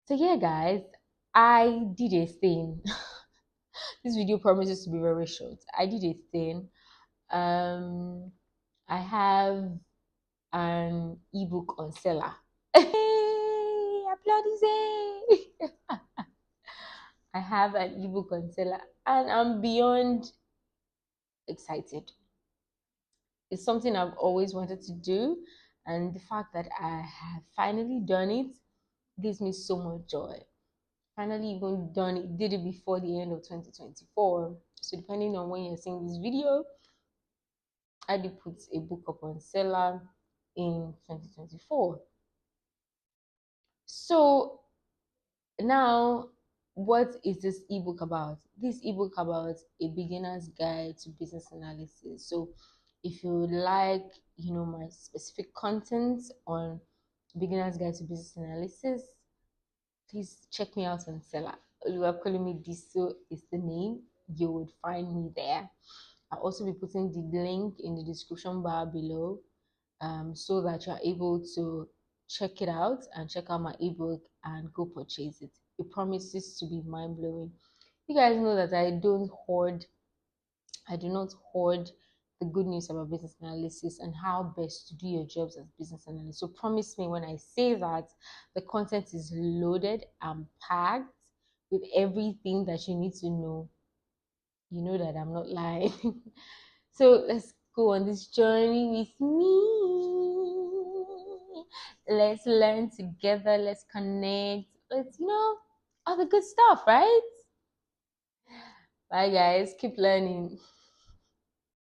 So yeah, guys, I did a thing. This video promises to be very short. I did a thing. Um, I have an ebook on seller. Hey, applaudissez! I have an ebook on seller, and I'm beyond excited. It's something I've always wanted to do, and the fact that I have finally done it gives me so much joy. Finally even done it, did it before the end of 2024. So depending on when you're seeing this video, I did put a book up on seller in 2024. So now, what is this ebook about? This ebook about a beginner's guide to business analysis. So if you would like, my specific content on beginner's guide to business analysis, please check me out on Seller. You are calling me Diso is the name. You would find me there. I'll also be putting the link in the description bar below, so that you're able to check it out and check out my ebook and go purchase it. It promises to be mind-blowing. You guys know that I do not hoard the good news about business analysis and how best to do your jobs as business analyst. So promise me when I say that the content is loaded and packed with everything that you need to know. You know that I'm not lying. So let's go on this journey with me. Let's learn together. Let's connect. Let's, all the good stuff, right? Bye, guys. Keep learning.